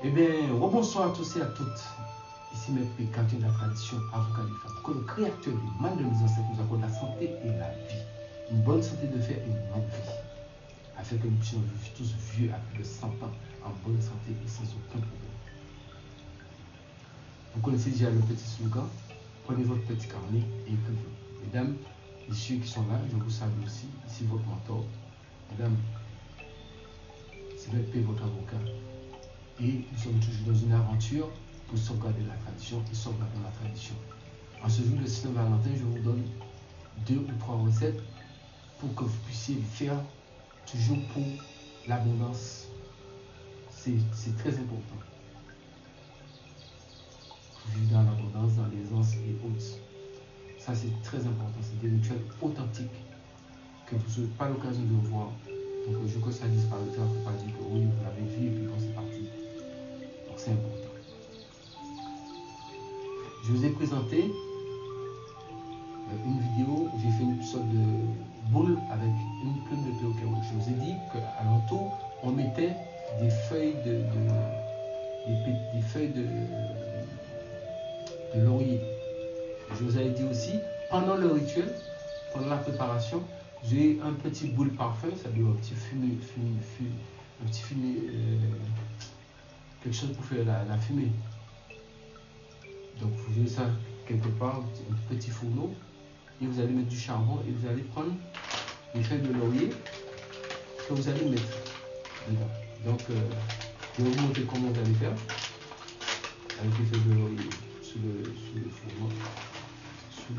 Eh bien, rebonsoir à tous et à toutes. Ici, mes gardien de la tradition, avocat des femmes. Que le créateur du mal de nos ancêtres nous accorde la santé et la vie. Une bonne santé de fer et une longue vie. Afin que nous puissions vivre tous vieux à plus de 100 ans, en bonne santé et sans aucun problème. Vous connaissez déjà le petit slogan. Prenez votre petit carnet et écrivez. Mesdames, messieurs qui sont là, je vous salue aussi. Ici, votre mentor. Mesdames, c'est votre avocat. Et nous sommes toujours dans une aventure pour sauvegarder la tradition et sauvegarder la tradition. En ce jour de Saint-Valentin, je vous donne 2 ou 3 recettes pour que vous puissiez le faire toujours pour l'abondance. C'est très important. Vivre dans l'abondance, dans l'aisance et autres. Ça, c'est très important. C'est des rituels authentiques que vous n'avez pas l'occasion de voir. Donc, le jour que ça disparaîtra, il ne faut pas dire que oui, vous l'avez vu et puis bon, c'est parti. Donc, c'est important. Je vous ai présenté une vidéo où j'ai fait une sorte de boule avec une plume de perroquet rouge. Je vous ai dit qu'à l'entour, on mettait des feuilles de laurier. Je vous avais dit aussi, pendant le rituel, pendant la préparation, j'ai un petit boule parfum, ça doit un petit fumée, quelque chose pour faire la fumée. Donc vous avez ça quelque part, un petit fourneau, et vous allez mettre du charbon et vous allez prendre les feuilles de laurier que vous allez mettre dedans. Donc je vais vous montrer comment vous allez faire avec les feuilles de laurier sous le fourneau, sous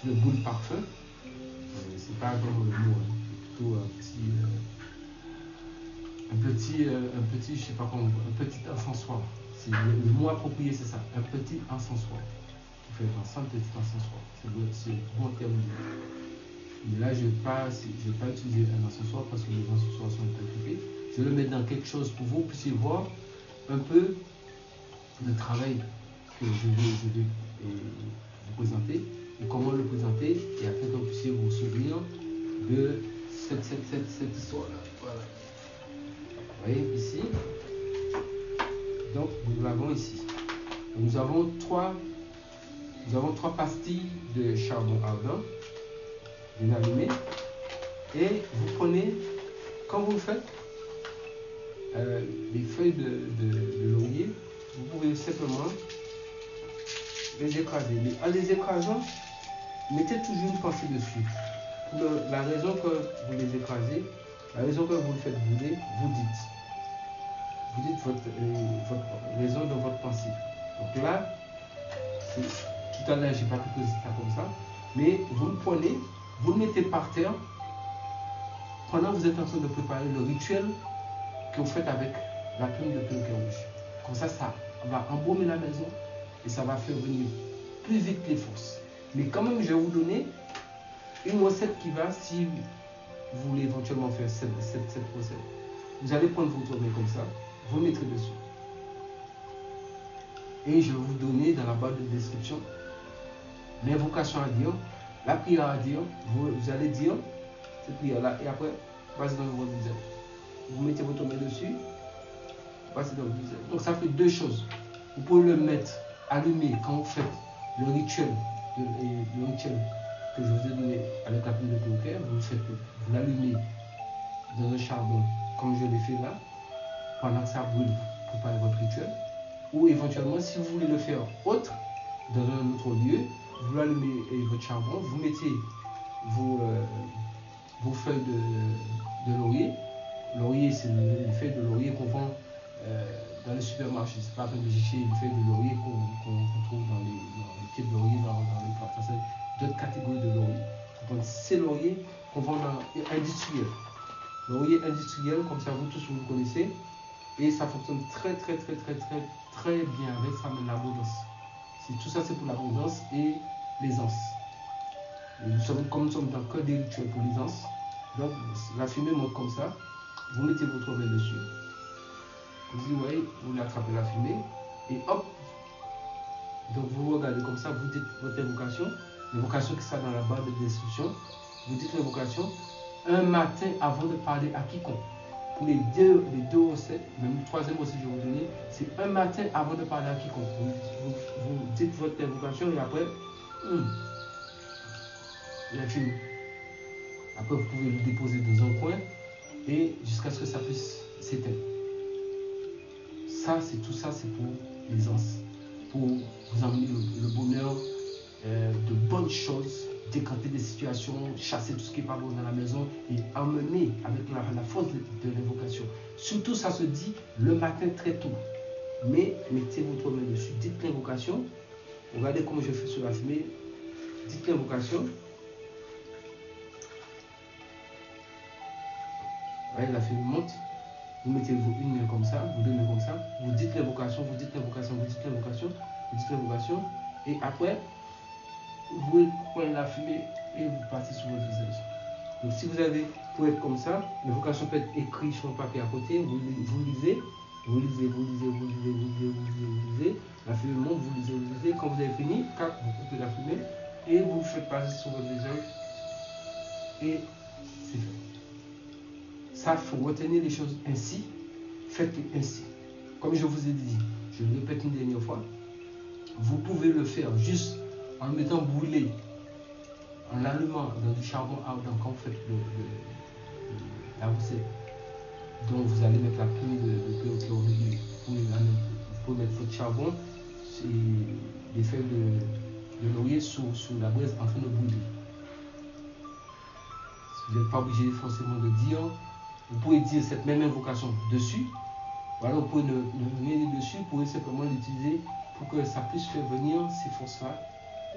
le boule parfum. C'est pas vraiment le mot, hein. Plutôt un petit, je sais pas comment, un petit encensoir. C'est le mot approprié, c'est ça, un petit encensoir. Vous faites un petit encensoir. C'est le bon terme. Mais là, je vais pas utiliser un encensoir parce que les encensoirs sont un peu occupés. Je vais le mettre dans quelque chose pour que vous puissiez voir un peu le travail que je vais vous présenter et comment le présenter et afin que vous puissiez vous souvenir de cette histoire-là. Voilà. Vous voyez ici. Donc nous l'avons ici. Nous avons trois pastilles de charbon ardent bien allumées. Et vous prenez, quand vous faites les feuilles de laurier, vous pouvez simplement les écraser. Mais en les écrasant, mettez toujours une pensée dessus. Pour la raison que vous les écrasez, la raison que vous le faites brûler, vous dites votre raison de votre pensée. Donc là, tout à l'heure, je n'ai pas pu poser ça comme ça, mais vous le prenez, vous le mettez par terre pendant que vous êtes en train de préparer le rituel que vous faites avec la plume de perroquet rouge. Comme ça, ça va embaumer la maison et ça va faire venir plus vite les forces. Mais quand même, je vais vous donner une recette qui va, si vous voulez éventuellement faire cette recette. Vous allez prendre votre main comme ça, vous mettrez dessus. Et je vais vous donner dans la barre de description l'invocation à dire, la prière à dire. Vous allez dire cette prière-là et après, passez dans votre visage. Vous mettez votre main dessus, passez dans votre visage. Donc ça fait 2 choses. Vous pouvez le mettre allumé quand vous faites le rituel que je vous ai donné avec la plume de perroquet. Vous l'allumez dans un charbon comme je l'ai fait là, pendant que ça brûle pour préparer votre rituel. Ou éventuellement, si vous voulez le faire autre, dans un autre lieu, vous l'allumez votre charbon, vous mettez vos feuilles de laurier. Laurier, c'est les feuilles de laurier qu'on vend dans les supermarchés. C'est pas comme de chercher une feuille de laurier qu'on trouve dans les pieds de laurier, dans les plantes. Ça, c'est d'autres catégories de laurier. Donc, c'est laurier qu'on vend dans industriel. Laurier industriel, comme ça, vous tous vous le connaissez. Et ça fonctionne très bien avec ça, mais l'abondance. Tout ça, c'est pour l'abondance et l'aisance. Comme nous sommes dans que des rituels pour l'aisance, donc la fumée monte comme ça. Vous mettez votre main dessus. Vous voyez, vous l'attrapez la fumée. Et hop. Donc vous regardez comme ça, vous dites votre invocation. L'invocation qui sera dans la barre de description. Vous dites l'invocation un matin avant de parler à quiconque. pour les deux recettes, même le troisième recette que je vais vous donner, c'est un matin avant de parler à quiconque. Vous dites votre invocation et après, il a fini. Après, vous pouvez le déposer dans un coin et jusqu'à ce que ça puisse s'éteindre. Ça, c'est tout ça, c'est pour l'aisance, pour vous emmener le bonheur, de bonnes choses, décanter des situations, chasser tout ce qui n'est pas bon dans la maison et emmener avec la force de l'invocation. Surtout, ça se dit le matin très tôt. Mais mettez votre main dessus, dites l'invocation. Regardez comment je fais sur la fumée. Dites l'invocation. Voyez, la fumée monte. Vous mettez une main comme ça, vous deux mains comme ça. Vous dites l'invocation, vous dites l'invocation, vous dites l'invocation, vous dites l'invocation. Et après, vous prenez la fumée et vous passez sur votre visage. Donc si vous avez, pour être comme ça, l'invocation peut être écrite sur un papier à côté, vous lisez, la fumée monte, vous lisez. Quand vous avez fini, vous coupez la fumée et vous faites passer sur votre visage et c'est fait. Ça, il faut retenir les choses ainsi, faites-le ainsi. Comme je vous ai dit, je le répète une dernière fois, vous pouvez le faire juste en mettant brûler, en allumant dans du charbon ardent quand vous faites la recette. Donc vous allez mettre la plume de perruque. Vous pouvez mettre votre charbon et des feuilles de laurier sous la braise en train de brûler. Vous n'êtes pas obligé forcément de dire. Vous pouvez dire cette même invocation dessus. Voilà, vous pouvez le mettre dessus, vous pouvez simplement l'utiliser pour que ça puisse faire venir ces forces-là.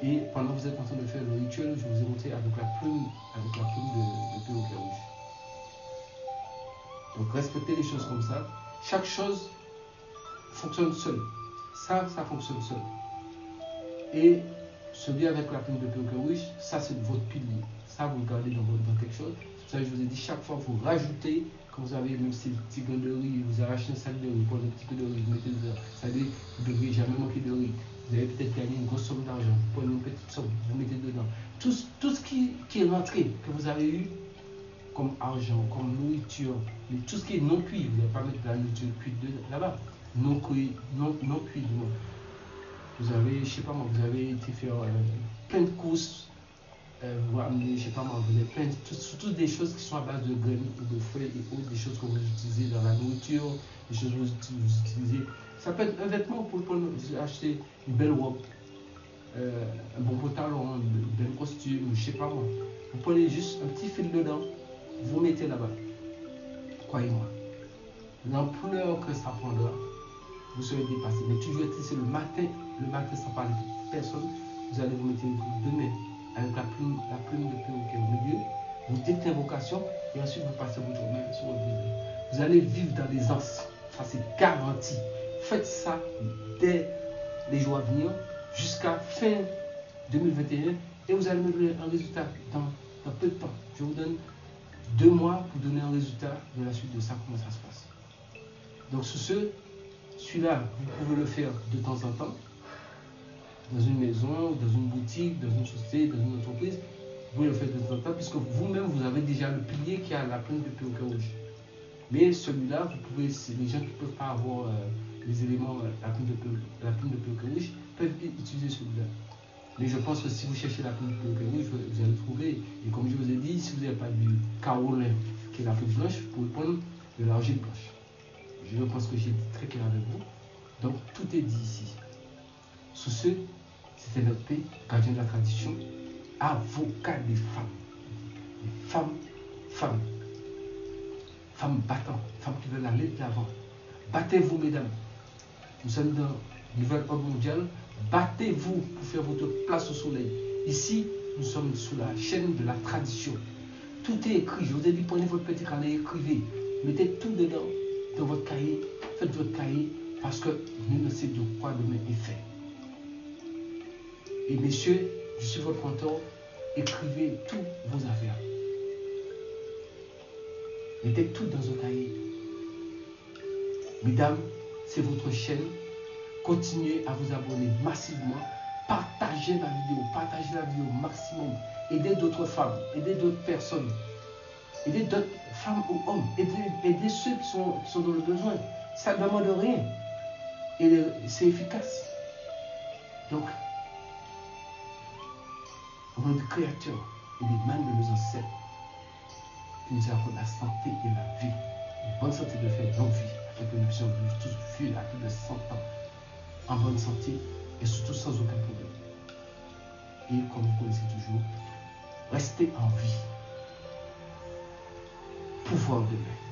Et pendant que vous êtes en train de faire le rituel, je vous ai montré avec la plume de perruque rouge. Donc respectez les choses comme ça. Chaque chose fonctionne seule. Ça fonctionne seul. Et celui avec la plume de perruque rouge, ça c'est votre pilier. Ça vous le gardez dans quelque chose. Ça, je vous ai dit, chaque fois, vous rajoutez, quand vous avez même ces petits grains de riz, vous arrachez un sac de riz, vous prenez un petit peu de riz, vous mettez dedans. Ça veut dire que vous ne devriez jamais manquer de riz. Vous avez peut-être gagné une grosse somme d'argent, vous prenez une petite somme, vous mettez dedans. Tout ce qui est rentré, que vous avez eu comme argent, comme nourriture, mais tout ce qui est non cuit, vous n'allez pas mettre de la nourriture cuite là-bas. Non cuit, non cuit. Vous avez, je sais pas moi, vous avez été faire plein de courses. Vous amenez, je sais pas moi, vous avez plein de surtout des choses qui sont à base de graines ou de feuilles et autres, des choses que vous utilisez dans la nourriture, des choses que vous utilisez. Ça peut être un vêtement pour acheter une belle robe, un bon pantalon, un bel costume, je sais pas moi. Vous prenez juste un petit fil dedans, vous mettez là-bas. Croyez-moi, l'ampleur que ça prendra, vous serez dépassé. Mais toujours c'est le matin sans parler de personne, vous allez vous mettre deux mains avec la plume de perruque au milieu, vous dites l'invocation et ensuite vous passez votre main sur votre visage. Vous allez vivre dans l'aisance, ça c'est garanti. Faites ça dès les jours à venir jusqu'à fin 2021 et vous allez me donner un résultat dans peu de temps. Je vous donne 2 mois pour donner un résultat de la suite de ça, comment ça se passe. Donc sur celui-là, vous pouvez le faire de temps en temps. Dans une maison, dans une boutique, dans une société, dans une entreprise, vous pouvez le faire de temps en temps, puisque vous-même, vous avez déjà le pilier qui a la plume de perruque rouge. Mais celui-là, vous pouvez, les gens qui ne peuvent pas avoir les éléments, la plume de perruque rouge, peuvent utiliser celui-là. Mais je pense que si vous cherchez la plume de perruque rouge, vous allez le trouver. Et comme je vous ai dit, si vous n'avez pas du carolin, qui est la plume blanche, vous pouvez prendre de l'argile blanche. Je pense que j'ai été très clair avec vous. Donc, tout est dit ici. Sous ce, c'était notre paix, gardien de la tradition, avocat des femmes. Femmes battantes, femmes qui veulent aller de l'avant. Battez-vous, mesdames. Nous sommes dans le nouvel ordre mondial. Battez-vous pour faire votre place au soleil. Ici, nous sommes sous la chaîne de la tradition. Tout est écrit. Je vous ai dit, prenez votre petit carnet, écrivez. Mettez tout dedans, dans votre cahier. Faites votre cahier, parce que nous ne savons de quoi demain est fait. Et messieurs, je suis votre mentor, écrivez toutes vos affaires. Mettez tout dans un cahier. Mesdames, c'est votre chaîne. Continuez à vous abonner massivement. Partagez la vidéo au maximum. Aidez d'autres femmes, aidez d'autres personnes. Aider d'autres femmes ou hommes. Aider ceux qui sont dans le besoin. Ça ne demande rien. Et c'est efficace. Donc, notre Créateur et les mains de nos ancêtres qui nous accordent la santé et la vie. Une bonne santé de faire une longue vie, afin que nous puissions vivre tous à plus de 100 ans en bonne santé et surtout sans aucun problème. Et comme vous connaissez toujours, restez en vie. Pouvoir de l'œil.